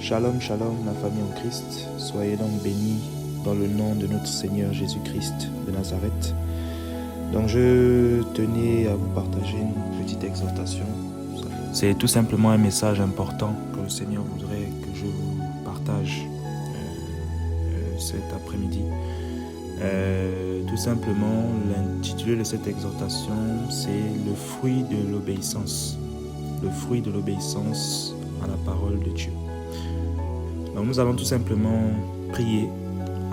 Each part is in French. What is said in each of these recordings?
Shalom, shalom, la famille en Christ. Soyez donc bénis dans le nom de notre Seigneur Jésus-Christ de Nazareth. Donc je tenais à vous partager une petite exhortation. C'est tout simplement un message important que le Seigneur voudrait que je vous partage cet après-midi. Tout simplement, l'intitulé de cette exhortation, c'est le fruit de l'obéissance. Le fruit de l'obéissance à la parole de Dieu. Donc nous allons tout simplement prier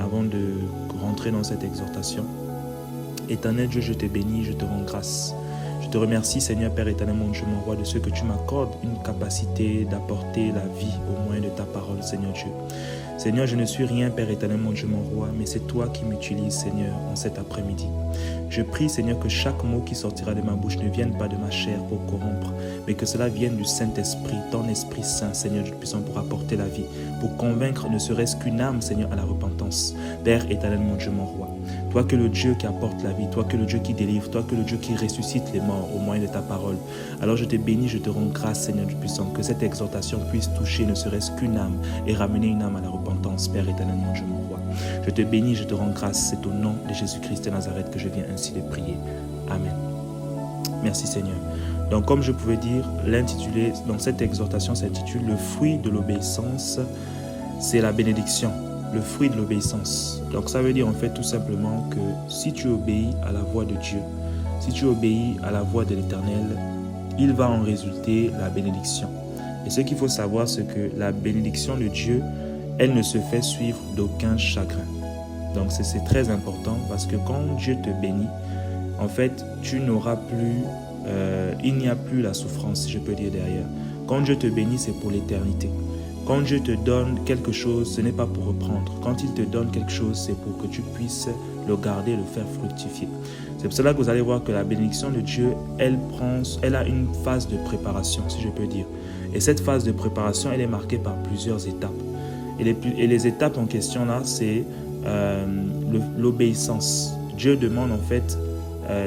avant de rentrer dans cette exhortation. Éternel Dieu, je te bénis, je te rends grâce. Je te remercie, Seigneur Père éternel, mon Dieu, mon roi, de ce que tu m'accordes une capacité d'apporter la vie au moyen de ta parole, Seigneur Dieu. Seigneur, je ne suis rien, Père éternel, mon Dieu, mon roi, mais c'est toi qui m'utilises, Seigneur, en cet après-midi. Je prie, Seigneur, que chaque mot qui sortira de ma bouche ne vienne pas de ma chair pour corrompre, mais que cela vienne du Saint-Esprit, ton Esprit Saint, Seigneur Dieu puissant, pour apporter la vie, pour convaincre ne serait-ce qu'une âme, Seigneur, à la repentance. Père éternel, mon Dieu, mon roi, toi que le Dieu qui apporte la vie, toi que le Dieu qui délivre, toi que le Dieu qui ressuscite les morts au moyen de ta parole. Alors je te bénis, je te rends grâce, Seigneur Dieu puissant, que cette exhortation puisse toucher ne serait-ce qu'une âme et ramener une âme à la repentance, Père éternel, mon Dieu, mon roi. Je te bénis, je te rends grâce, c'est au nom de Jésus-Christ de Nazareth que je viens ainsi de prier. Amen. Merci Seigneur. Donc comme je pouvais dire, l'intitulé, donc cette exhortation s'intitule « Le fruit de l'obéissance, c'est la bénédiction ». Le fruit de l'obéissance. Donc ça veut dire en fait tout simplement que si tu obéis à la voix de Dieu, si tu obéis à la voix de l'Éternel, il va en résulter la bénédiction. Et ce qu'il faut savoir, c'est que la bénédiction de Dieu, elle ne se fait suivre d'aucun chagrin. Donc c'est très important parce que quand Dieu te bénit, en fait, tu n'auras plus, il n'y a plus la souffrance, si je peux dire derrière. Quand Dieu te bénit, c'est pour l'éternité. Quand Dieu te donne quelque chose, ce n'est pas pour reprendre. Quand il te donne quelque chose, c'est pour que tu puisses le garder, le faire fructifier. C'est pour cela que vous allez voir que la bénédiction de Dieu, elle a une phase de préparation, si je peux dire. Et cette phase de préparation, elle est marquée par plusieurs étapes. Et les étapes en question là, c'est l'obéissance. Dieu demande en fait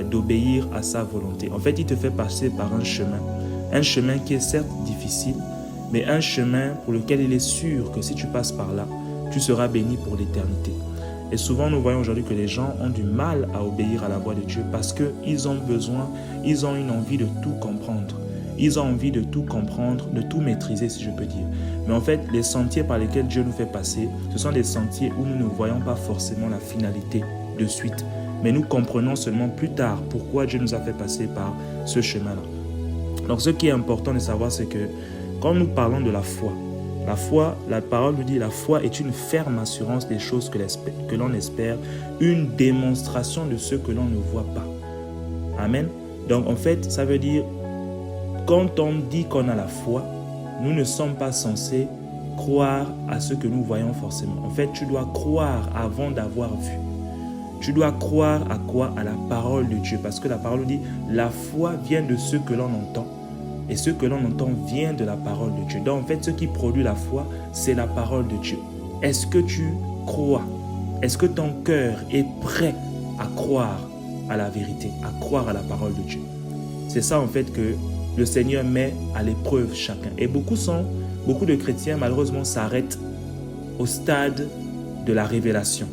d'obéir à sa volonté. En fait, il te fait passer par un chemin qui est certes difficile, mais un chemin pour lequel il est sûr que si tu passes par là, tu seras béni pour l'éternité. Et souvent, nous voyons aujourd'hui que les gens ont du mal à obéir à la voix de Dieu parce qu'ils ont une envie de tout comprendre. Ils ont envie de tout comprendre, de tout maîtriser, si je peux dire. Mais en fait, les sentiers par lesquels Dieu nous fait passer, ce sont des sentiers où nous ne voyons pas forcément la finalité de suite. Mais nous comprenons seulement plus tard pourquoi Dieu nous a fait passer par ce chemin-là. Donc, ce qui est important de savoir, c'est que quand nous parlons de la foi, la parole nous dit la foi est une ferme assurance des choses que l'on espère, une démonstration de ce que l'on ne voit pas. Amen. Donc en fait, ça veut dire, quand on dit qu'on a la foi, nous ne sommes pas censés croire à ce que nous voyons forcément. En fait, tu dois croire avant d'avoir vu. Tu dois croire à quoi? À la parole de Dieu. Parce que la parole nous dit, la foi vient de ce que l'on entend. Et ce que l'on entend vient de la parole de Dieu. Donc en fait, ce qui produit la foi, c'est la parole de Dieu. Est-ce que tu crois? Est-ce que ton cœur est prêt à croire à la vérité, à croire à la parole de Dieu? C'est ça en fait que le Seigneur met à l'épreuve chacun. Et beaucoup de chrétiens malheureusement s'arrêtent au stade de la révélation.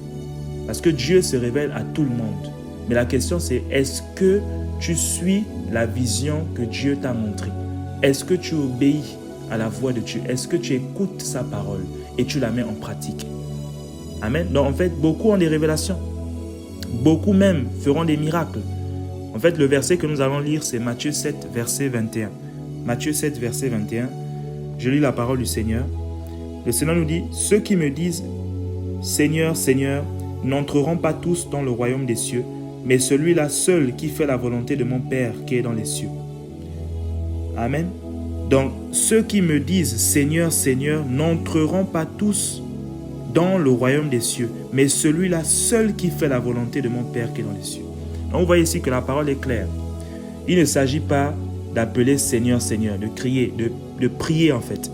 Parce que Dieu se révèle à tout le monde. Mais la question c'est, est-ce que tu suis la vision que Dieu t'a montrée? Est-ce que tu obéis à la voix de Dieu? Est-ce que tu écoutes sa parole et tu la mets en pratique? Amen. Donc en fait, beaucoup ont des révélations. Beaucoup même feront des miracles. En fait, le verset que nous allons lire, c'est Matthieu 7, verset 21. Matthieu 7, verset 21. Je lis la parole du Seigneur. Le Seigneur nous dit, « Ceux qui me disent, Seigneur, Seigneur, n'entreront pas tous dans le royaume des cieux, mais celui-là seul qui fait la volonté de mon Père qui est dans les cieux. » Amen. Donc, ceux qui me disent « Seigneur, Seigneur » n'entreront pas tous dans le royaume des cieux, mais celui-là seul qui fait la volonté de mon Père qui est dans les cieux. Donc, vous voyez ici que la parole est claire. Il ne s'agit pas d'appeler Seigneur, Seigneur, de crier, de prier en fait.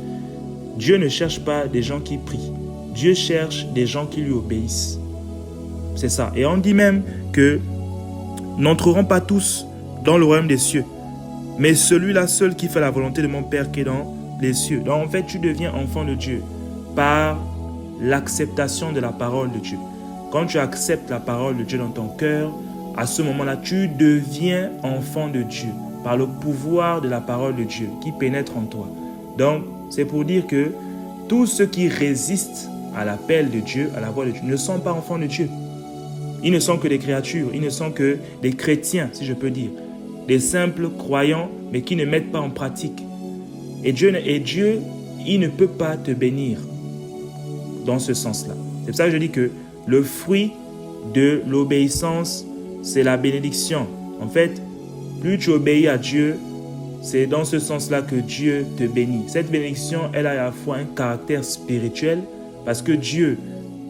Dieu ne cherche pas des gens qui prient. Dieu cherche des gens qui lui obéissent. C'est ça. Et on dit même que n'entreront pas tous dans le royaume des cieux, mais celui-là seul qui fait la volonté de mon Père qui est dans les cieux. Donc en fait, tu deviens enfant de Dieu par l'acceptation de la parole de Dieu. Quand tu acceptes la parole de Dieu dans ton cœur, à ce moment-là, tu deviens enfant de Dieu par le pouvoir de la parole de Dieu qui pénètre en toi. Donc, c'est pour dire que tous ceux qui résistent à l'appel de Dieu, à la voix de Dieu, ne sont pas enfants de Dieu. Ils ne sont que des créatures, ils ne sont que des chrétiens, si je peux dire. Des simples croyants, mais qui ne mettent pas en pratique. Et Dieu, il ne peut pas te bénir dans ce sens-là. C'est pour ça que je dis que le fruit de l'obéissance, c'est la bénédiction. En fait, plus tu obéis à Dieu, c'est dans ce sens-là que Dieu te bénit. Cette bénédiction, elle a à la fois un caractère spirituel, parce que Dieu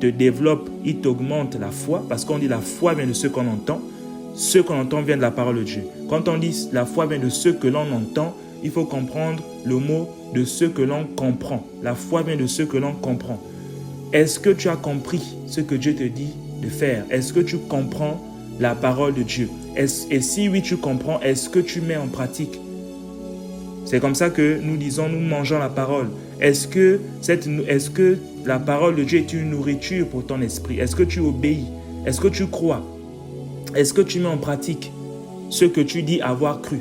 te développe, il t'augmente la foi, parce qu'on dit la foi vient de ce qu'on entend. Ce qu'on entend vient de la parole de Dieu. Quand on dit la foi vient de ce que l'on entend, il faut comprendre le mot de ce que l'on comprend. La foi vient de ce que l'on comprend. Est-ce que tu as compris ce que Dieu te dit de faire? Est-ce que tu comprends la parole de Dieu? Et si oui, tu comprends, est-ce que tu mets en pratique? C'est comme ça que nous disons, nous mangeons la parole. Est-ce que la parole de Dieu est une nourriture pour ton esprit? Est-ce que tu obéis? Est-ce que tu crois? Est-ce que tu mets en pratique ce que tu dis avoir cru?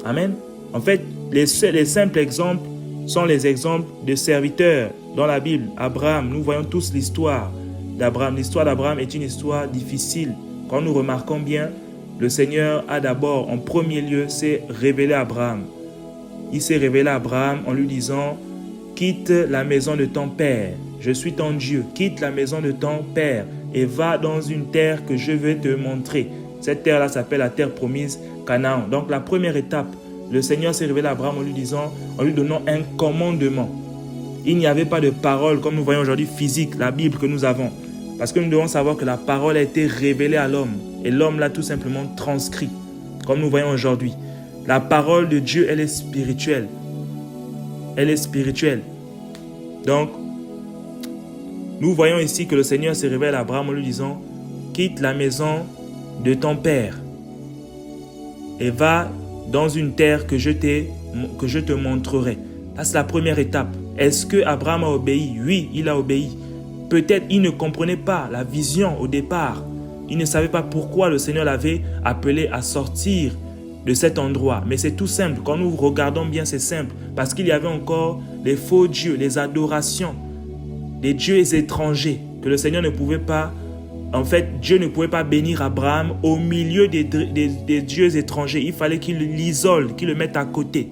Amen. En fait, les simples exemples sont les exemples de serviteurs dans la Bible. Abraham, nous voyons tous l'histoire d'Abraham. L'histoire d'Abraham est une histoire difficile. Quand nous remarquons bien, le Seigneur a d'abord, en premier lieu, s'est révélé à Abraham. Il s'est révélé à Abraham en lui disant « Quitte la maison de ton père, je suis ton Dieu, quitte la maison de ton père et va dans une terre que je vais te montrer. » Cette terre-là s'appelle la terre promise, Canaan. Donc la première étape, le Seigneur s'est révélé à Abraham en lui donnant un commandement. Il n'y avait pas de parole, comme nous voyons aujourd'hui, physique, la Bible que nous avons. Parce que nous devons savoir que la parole a été révélée à l'homme. Et l'homme l'a tout simplement transcrit, comme nous voyons aujourd'hui. La parole de Dieu, elle est spirituelle. Elle est spirituelle. Donc, nous voyons ici que le Seigneur se révèle à Abraham en lui disant « Quitte la maison de ton père et va dans une terre que je te montrerai. » Ça, c'est la première étape. Est-ce que Abraham a obéi? Oui, il a obéi. Peut-être il ne comprenait pas la vision au départ. Il ne savait pas pourquoi le Seigneur l'avait appelé à sortir de cet endroit. Mais c'est tout simple. Quand nous regardons bien, c'est simple. Parce qu'il y avait encore les faux dieux, les adorations, des dieux étrangers que le Seigneur ne pouvait pas... En fait, Dieu ne pouvait pas bénir Abraham au milieu des dieux étrangers. Il fallait qu'il l'isole, qu'il le mette à côté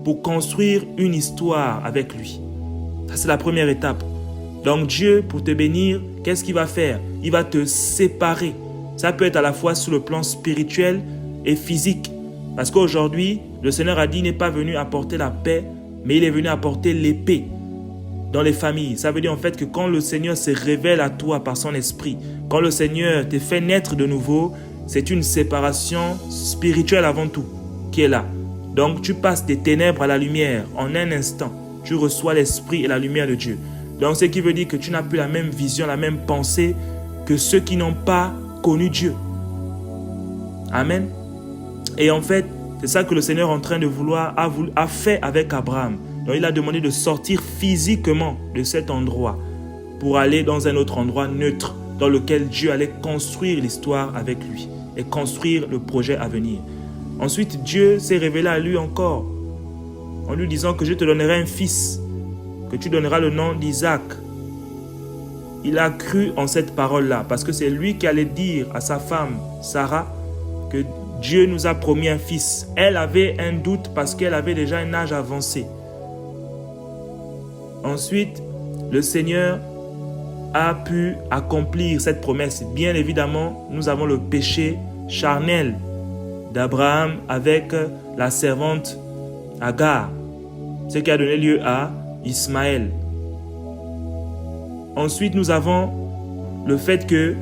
pour construire une histoire avec lui. Ça, c'est la première étape. Donc Dieu, pour te bénir, qu'est-ce qu'il va faire? Il va te séparer. Ça peut être à la fois sur le plan spirituel et physique. Parce qu'aujourd'hui, le Seigneur a dit, il n'est pas venu apporter la paix, mais il est venu apporter l'épée dans les familles. Ça veut dire en fait que quand le Seigneur se révèle à toi par son esprit, quand le Seigneur te fait naître de nouveau, c'est une séparation spirituelle avant tout qui est là. Donc tu passes des ténèbres à la lumière en un instant. Tu reçois l'esprit et la lumière de Dieu. Donc ce qui veut dire que tu n'as plus la même vision, la même pensée que ceux qui n'ont pas connu Dieu. Amen. Et en fait, c'est ça que le Seigneur en train de vouloir a fait avec Abraham. Donc il a demandé de sortir physiquement de cet endroit pour aller dans un autre endroit neutre dans lequel Dieu allait construire l'histoire avec lui et construire le projet à venir. Ensuite, Dieu s'est révélé à lui encore en lui disant que je te donnerai un fils, que tu donneras le nom d'Isaac. Il a cru en cette parole-là parce que c'est lui qui allait dire à sa femme, Sarah, que Dieu nous a promis un fils. Elle avait un doute parce qu'elle avait déjà un âge avancé. Ensuite, le Seigneur a pu accomplir cette promesse. Bien évidemment, nous avons le péché charnel d'Abraham avec la servante Agar, ce qui a donné lieu à Ismaël. Ensuite, nous avons le fait que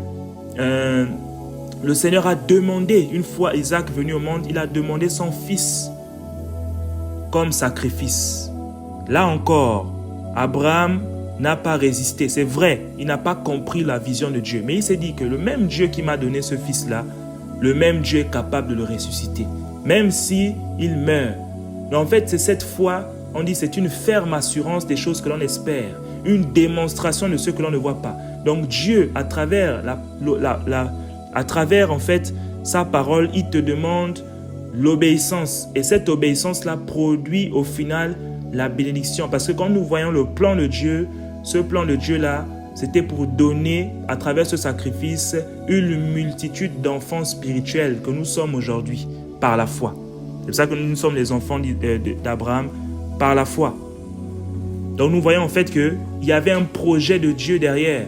le Seigneur a demandé, une fois Isaac venu au monde, il a demandé son fils comme sacrifice. Là encore, Abraham n'a pas résisté. C'est vrai, il n'a pas compris la vision de Dieu. Mais il s'est dit que le même Dieu qui m'a donné ce fils-là, le même Dieu est capable de le ressusciter, même si il meurt. Mais en fait, c'est cette foi On dit c'est une ferme assurance des choses que l'on espère, une démonstration de ce que l'on ne voit pas. Donc Dieu, à travers en fait sa parole, il te demande l'obéissance. Et cette obéissance-là produit au final la bénédiction. Parce que quand nous voyons le plan de Dieu, ce plan de Dieu-là, c'était pour donner, à travers ce sacrifice, une multitude d'enfants spirituels que nous sommes aujourd'hui par la foi. C'est pour ça que nous sommes les enfants d'Abraham par la foi. Donc nous voyons en fait qu'il y avait un projet de Dieu derrière.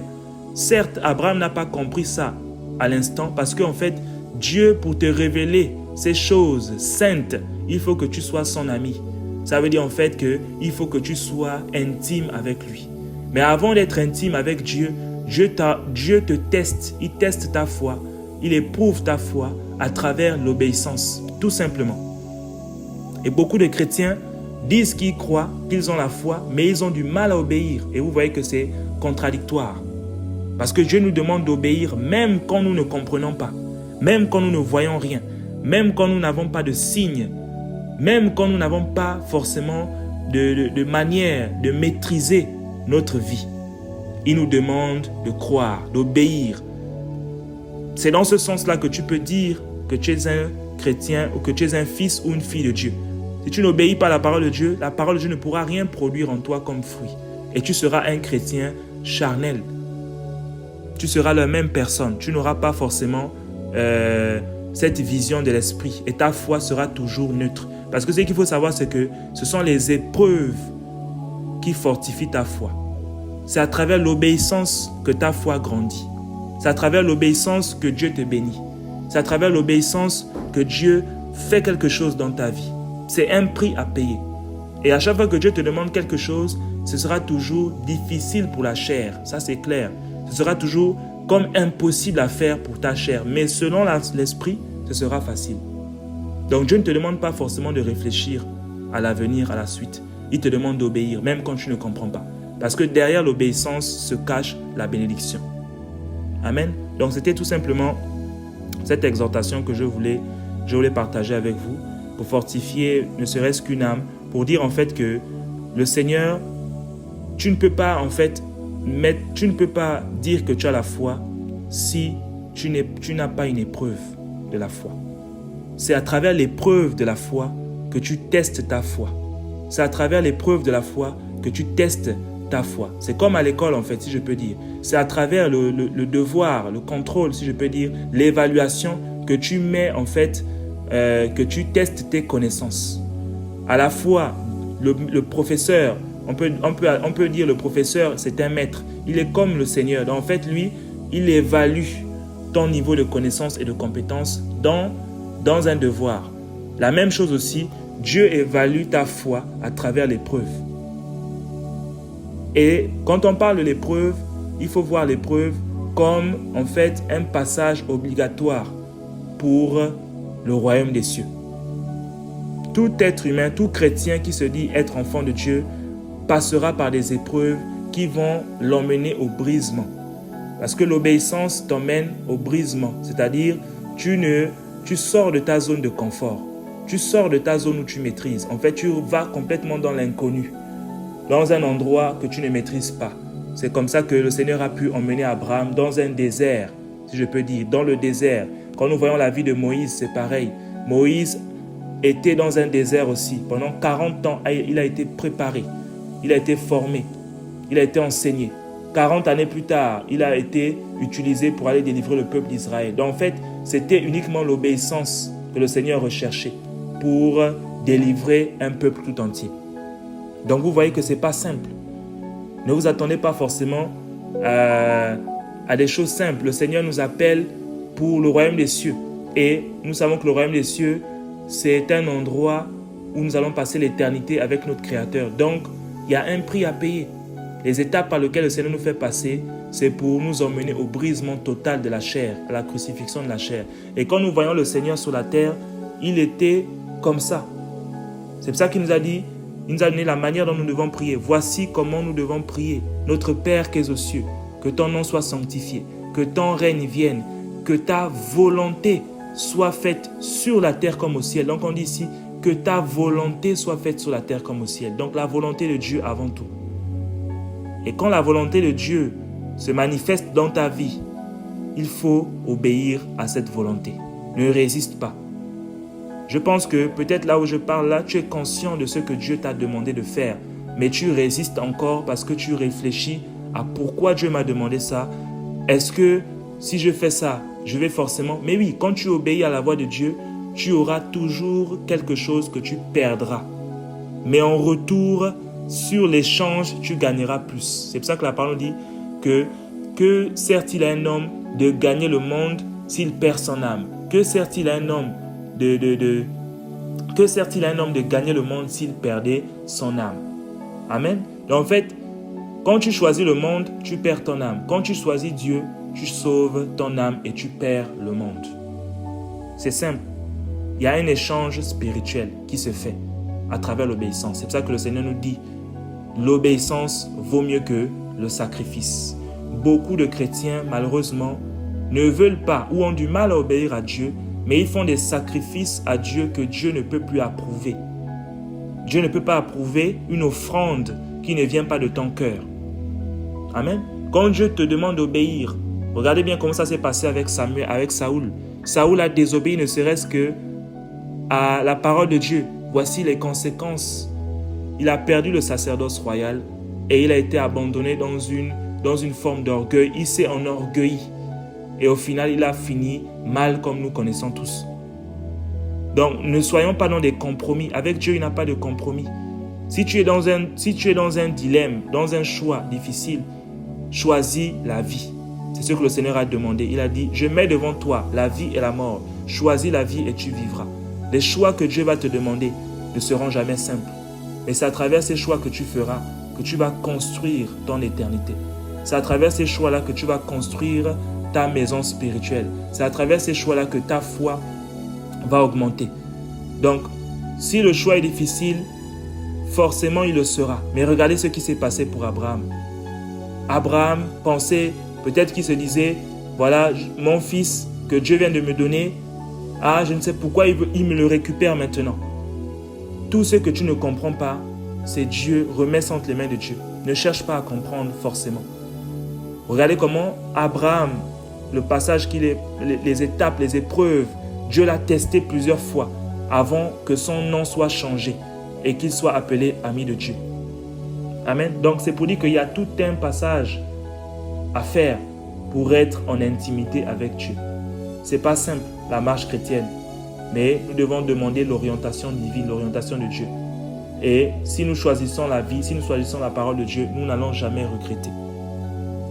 Certes, Abraham n'a pas compris ça à l'instant parce qu'en fait, Dieu, pour te révéler ces choses saintes, il faut que tu sois son ami. Ça veut dire en fait qu'il faut que tu sois intime avec lui. Mais avant d'être intime avec Dieu, Dieu te teste, il teste ta foi, il éprouve ta foi à travers l'obéissance, tout simplement. Et beaucoup de chrétiens disent qu'ils croient, qu'ils ont la foi, mais ils ont du mal à obéir. Et vous voyez que c'est contradictoire. Parce que Dieu nous demande d'obéir même quand nous ne comprenons pas, même quand nous ne voyons rien, même quand nous n'avons pas de signes, même quand nous n'avons pas forcément de manière de maîtriser notre vie. Il nous demande de croire, d'obéir. C'est dans ce sens-là que tu peux dire que tu es un chrétien ou que tu es un fils ou une fille de Dieu. Si tu n'obéis pas à la parole de Dieu, la parole de Dieu ne pourra rien produire en toi comme fruit. Et tu seras un chrétien charnel. Tu seras la même personne. Tu n'auras pas forcément cette vision de l'esprit. Et ta foi sera toujours neutre. Parce que ce qu'il faut savoir, c'est que ce sont les épreuves qui fortifient ta foi. C'est à travers l'obéissance que ta foi grandit. C'est à travers l'obéissance que Dieu te bénit. C'est à travers l'obéissance que Dieu fait quelque chose dans ta vie. C'est un prix à payer. Et à chaque fois que Dieu te demande quelque chose, ce sera toujours difficile pour la chair. Ça, c'est clair. Ce sera toujours comme impossible à faire pour ta chair. Mais selon l'esprit, ce sera facile. Donc Dieu ne te demande pas forcément de réfléchir à l'avenir, à la suite. Il te demande d'obéir, même quand tu ne comprends pas. Parce que derrière l'obéissance se cache la bénédiction. Amen. Donc c'était tout simplement cette exhortation que je voulais partager avec vous pour fortifier ne serait-ce qu'une âme, pour dire en fait que le Seigneur, tu ne peux pas dire que tu as la foi si tu n'as pas une épreuve de la foi. C'est à travers l'épreuve de la foi que tu testes ta foi. C'est à travers l'épreuve de la foi que tu testes ta foi. C'est comme à l'école en fait, si je peux dire. C'est à travers le devoir, le contrôle, si je peux dire, l'évaluation que tu mets en fait, que tu testes tes connaissances. À la fois, le professeur, on peut dire le professeur, c'est un maître. Il est comme le Seigneur. Donc, en fait, lui, il évalue ton niveau de connaissance et de compétence dans un devoir. La même chose aussi, Dieu évalue ta foi à travers l'épreuve. Et quand on parle de l'épreuve, il faut voir l'épreuve comme en fait un passage obligatoire pour le royaume des cieux. Tout être humain, tout chrétien qui se dit être enfant de Dieu passera par des épreuves qui vont l'emmener au brisement. Parce que l'obéissance t'emmène au brisement, c'est-à-dire tu sors de ta zone de confort, tu sors de ta zone où tu maîtrises. En fait, tu vas complètement dans l'inconnu, dans un endroit que tu ne maîtrises pas. C'est comme ça que le Seigneur a pu emmener Abraham dans un désert, si je peux dire, dans le désert. Quand nous voyons la vie de Moïse, c'est pareil. Moïse était dans un désert aussi. Pendant 40 ans, il a été préparé, il a été formé, il a été enseigné. 40 années plus tard, il a été utilisé pour aller délivrer le peuple d'Israël. Donc en fait, c'était uniquement l'obéissance que le Seigneur recherchait pour délivrer un peuple tout entier. Donc vous voyez que ce n'est pas simple. Ne vous attendez pas forcément à des choses simples. Le Seigneur nous appelle pour le royaume des cieux. Et nous savons que le royaume des cieux, c'est un endroit où nous allons passer l'éternité avec notre Créateur. Donc, il y a un prix à payer. Les étapes par lesquelles le Seigneur nous fait passer, c'est pour nous emmener au brisement total de la chair, à la crucifixion de la chair. Et quand nous voyons le Seigneur sur la terre, il était comme ça. C'est pour ça qu'il nous a dit, il nous a donné la manière dont nous devons prier. Voici comment nous devons prier. Notre Père qui es aux cieux, que ton nom soit sanctifié, que ton règne vienne, que ta volonté soit faite sur la terre comme au ciel. Donc on dit ici que ta volonté soit faite sur la terre comme au ciel. Donc la volonté de Dieu avant tout. Et quand la volonté de Dieu se manifeste dans ta vie, il faut obéir à cette volonté. Ne résiste pas. Je pense que peut-être là où je parle là, tu es conscient de ce que Dieu t'a demandé de faire, mais tu résistes encore parce que tu réfléchis à pourquoi Dieu m'a demandé ça. Est-ce que si je fais ça, je vais forcément... Mais oui, quand tu obéis à la voix de Dieu, tu auras toujours quelque chose que tu perdras. Mais en retour, sur l'échange, tu gagneras plus. C'est pour ça que la parole dit que sert-il à un homme de gagner le monde s'il perd son âme? Que sert-il à un homme que sert-il à un homme de gagner le monde s'il perdait son âme? Amen. Donc en fait, quand tu choisis le monde, tu perds ton âme. Quand tu choisis Dieu, tu sauves ton âme et tu perds le monde. C'est simple. Il y a un échange spirituel qui se fait à travers l'obéissance. C'est pour ça que le Seigneur nous dit, l'obéissance vaut mieux que le sacrifice. Beaucoup de chrétiens, malheureusement, ne veulent pas ou ont du mal à obéir à Dieu, mais ils font des sacrifices à Dieu que Dieu ne peut plus approuver. Dieu ne peut pas approuver une offrande qui ne vient pas de ton cœur. Amen. Quand Dieu te demande d'obéir, regardez bien comment ça s'est passé avec Saoul. Saoul a désobéi ne serait-ce que à la parole de Dieu. Voici les conséquences. Il a perdu le sacerdoce royal et il a été abandonné dans une forme d'orgueil. Il s'est enorgueilli. Et au final, il a fini mal comme nous connaissons tous. Donc, ne soyons pas dans des compromis. Avec Dieu, il n'y a pas de compromis. Si tu es dans un dilemme, dans un choix difficile, choisis la vie. C'est ce que le Seigneur a demandé. Il a dit, je mets devant toi la vie et la mort. Choisis la vie et tu vivras. Les choix que Dieu va te demander ne seront jamais simples. Mais c'est à travers ces choix que tu feras que tu vas construire ton éternité. C'est à travers ces choix-là que tu vas construire ta maison spirituelle. C'est à travers ces choix-là que ta foi va augmenter. Donc, si le choix est difficile, forcément il le sera. Mais regardez ce qui s'est passé pour Abraham. Abraham pensait, peut-être qu'il se disait, voilà, mon fils que Dieu vient de me donner, je ne sais pourquoi il me le récupère maintenant. Tout ce que tu ne comprends pas, c'est Dieu, remets ça entre les mains de Dieu. Ne cherche pas à comprendre forcément. Regardez comment Abraham, le passage les étapes, les épreuves, Dieu l'a testé plusieurs fois avant que son nom soit changé et qu'il soit appelé ami de Dieu. Amen. Donc c'est pour dire qu'il y a tout un passage à faire pour être en intimité avec Dieu. C'est pas simple, la marche chrétienne, mais nous devons demander l'orientation divine, l'orientation de Dieu. Et si nous choisissons la vie, si nous choisissons la parole de Dieu, nous n'allons jamais regretter.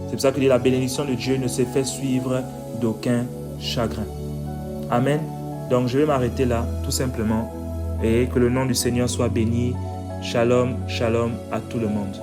C'est pour ça que la bénédiction de Dieu ne s'est fait suivre d'aucun chagrin. Amen. Donc je vais m'arrêter là, tout simplement. Et que le nom du Seigneur soit béni. Shalom, shalom à tout le monde.